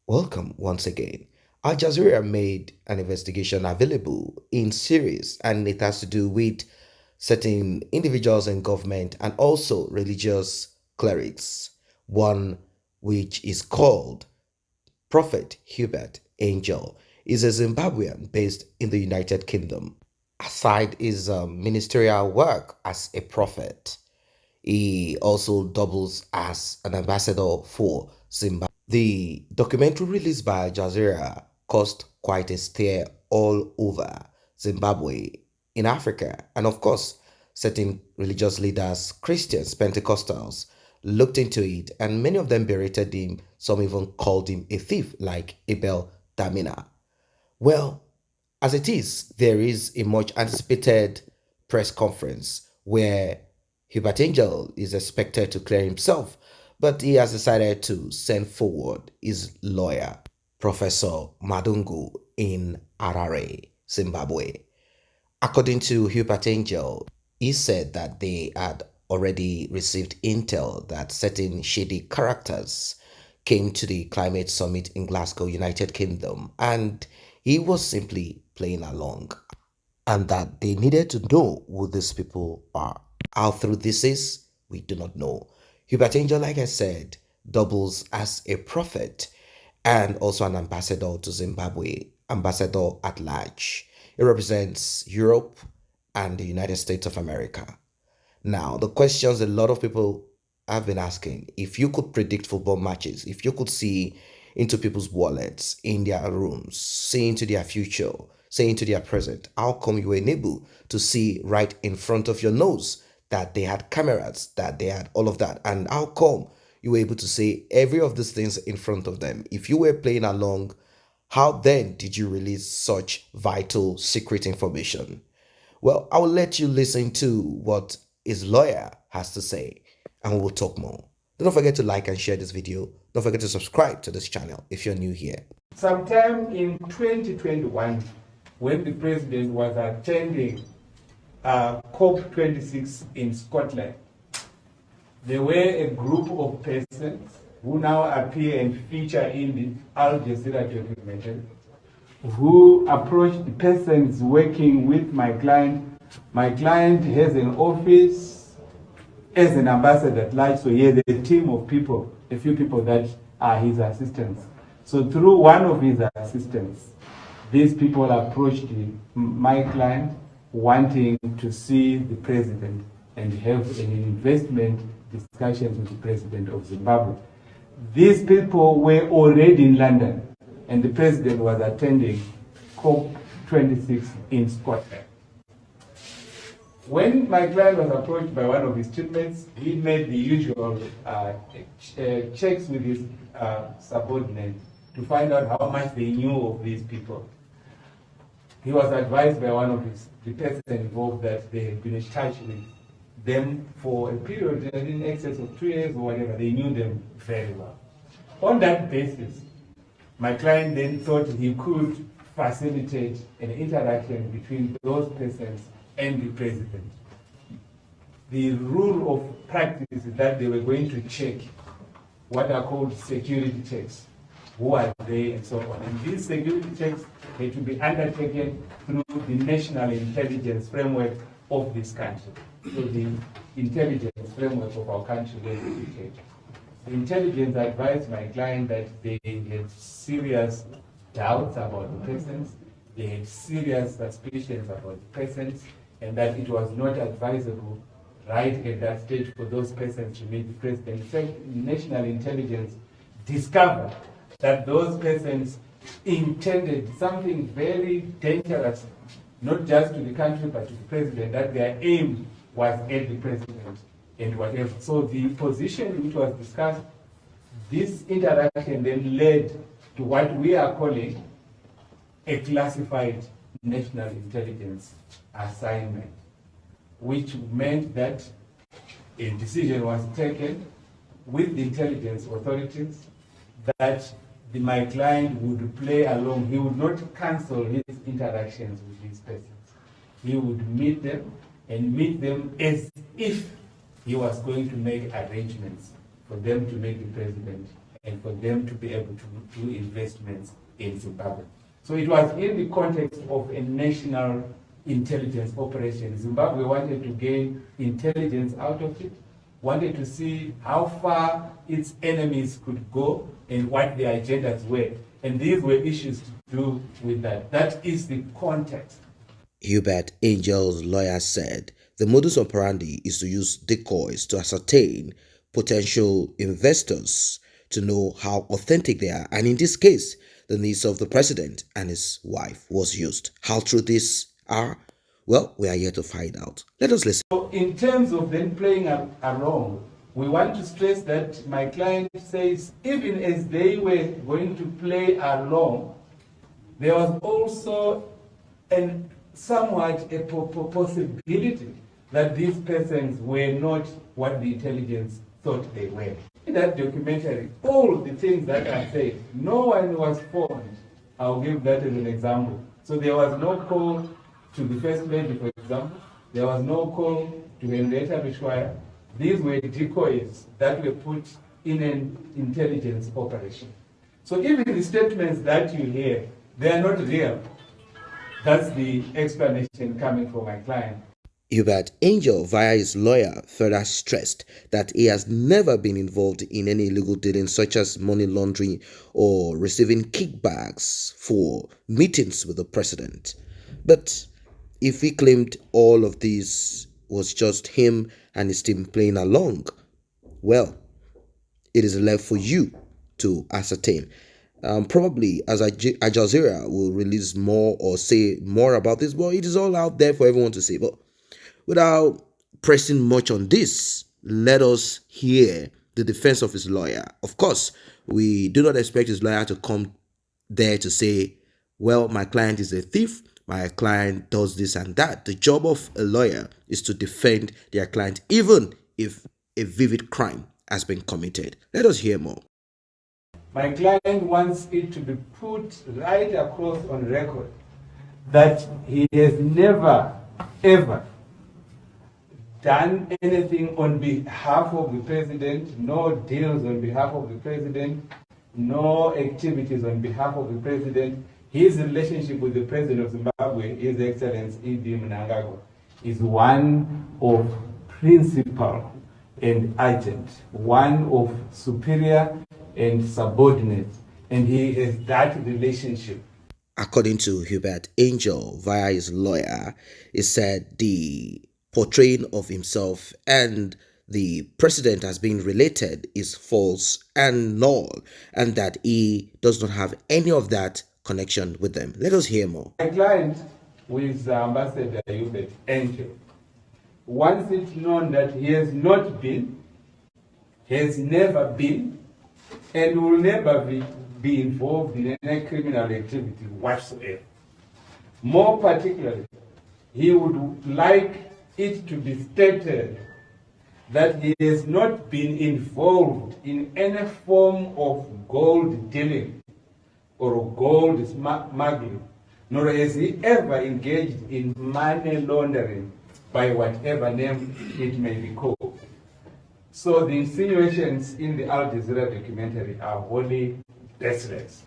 Welcome once again. Aljazeera made an investigation available in series, and it has to do with certain individuals in government and also religious clerics. One which is called Prophet Hubert Angel is a Zimbabwean based in the United Kingdom. Aside his ministerial work as a prophet, he also doubles as an ambassador for Zimbabwe. The documentary released by Al Jazeera caused quite a stir all over Zimbabwe, in Africa, and of course, certain religious leaders, Christians, Pentecostals, looked into it, and many of them berated him. Some even called him a thief, like Abel Damina. Well, as it is, there is a much anticipated press conference where Hubert Angel is expected to clear himself, but he has decided to send forward his lawyer, Professor Madungu, in Harare, Zimbabwe. According to Hubert Angel, he said that they had already received intel that certain shady characters came to the climate summit in Glasgow, United Kingdom, and he was simply playing along, and that they needed to know who these people are. How through this is, we do not know. Hubert Angel, like I said, doubles as a prophet and also an ambassador to Zimbabwe, ambassador at large. It represents Europe and the United States of America. Now, the questions a lot of people have been asking, if you could predict football matches, if you could see into people's wallets, in their rooms, see into their future, see into their present, how come you were unable to see right in front of your nose that they had cameras, that they had all of that? And how come you were able to see every of these things in front of them? If you were playing along, how then did you release such vital secret information? Well, I will let you listen to what his lawyer has to say, and we will talk more. Don't forget to like and share this video. Don't forget to subscribe to this channel if you're new here. Sometime in 2021, when the president was attending COP26 in Scotland, there were a group of persons who now appear and feature in the Al Jazeera documentary, who approached the persons working with my client. My client has an office as an ambassador at large, so he has a team of people, a few people that are his assistants. So through one of his assistants, these people approached my client wanting to see the president and have an investment discussions with the president of Zimbabwe. These people were already in London, and the president was attending COP26 in Scotland. When my client was approached by one of his teammates, he made the usual checks with his subordinate to find out how much they knew of these people. He was advised by one of the persons involved that they had been in touch with them for a period in excess of 2 years or whatever. They knew them very well. On that basis, my client then thought he could facilitate an interaction between those persons and the president. The rule of practice is that they were going to check what are called security checks. Who are they and so on. And these security checks had to be undertaken through the national intelligence framework of this country. So the intelligence framework of our country was checked. The intelligence advised my client that they had serious doubts about the persons, they had serious suspicions about the persons, and that it was not advisable right at that stage for those persons to meet the president. In fact, national intelligence discovered that those persons intended something very dangerous, not just to the country but to the president, that their aim was at the president and whatever. So the position which was discussed, this interaction then led to what we are calling a classified national intelligence assignment, which meant that a decision was taken with the intelligence authorities that my client would play along. He would not cancel his interactions with these persons. He would meet them and meet them as if he was going to make arrangements for them to meet the president and for them to be able to do investments in Zimbabwe. So it was in the context of a national intelligence operation. Zimbabwe wanted to gain intelligence out of it, wanted to see how far its enemies could go and what their agendas were. And these were issues to do with that. That is the context. Hubert Angel's lawyer said the modus operandi is to use decoys to ascertain potential investors to know how authentic they are, and in this case, the needs of the president and his wife was used. How true these are? Well, we are here to find out. Let us listen. So in terms of them playing along, we want to stress that my client says even as they were going to play along, there was also somewhat a possibility that these persons were not what the intelligence thought they were. In that documentary, all the things that I said, no one was formed. I'll give that as an example. So there was no call to the First Lady, for example. There was no call to Henrietta Bishwaya. These were decoys that were put in an intelligence operation. So even the statements that you hear, they are not real. That's the explanation coming from my client. Hubert Angel, via his lawyer, further stressed that he has never been involved in any illegal dealings such as money laundering or receiving kickbacks for meetings with the president. But if he claimed all of this was just him and his team playing along, well, it is left for you to ascertain. Probably as Aljazeera will release more or say more about this, but it is all out there for everyone to see. But without pressing much on this, let us hear the defense of his lawyer. Of course, we do not expect his lawyer to come there to say, well, my client is a thief, my client does this and that. The job of a lawyer is to defend their client, even if a vivid crime has been committed. Let us hear more. My client wants it to be put right across on record that he has never, ever done anything on behalf of the president, no deals on behalf of the president, no activities on behalf of the president. His relationship with the president of Zimbabwe, His Excellency E.D. Mnangagwa, is one of principal and agent, one of superior and subordinate, and he has that relationship. According to Hubert Angel, via his lawyer, he said the portraying of himself and the president as being related is false and null, and that he does not have any of that connection with them. Let us hear more. My client, who is Ambassador Hubert Angel, wants it known that he has not been, has never been, and will never be involved in any criminal activity whatsoever. More particularly, he would like it to be stated that he has not been involved in any form of gold dealing or gold smuggling, nor has he ever engaged in money laundering by whatever name it may be called. So the insinuations in the Aljazeera documentary are wholly baseless.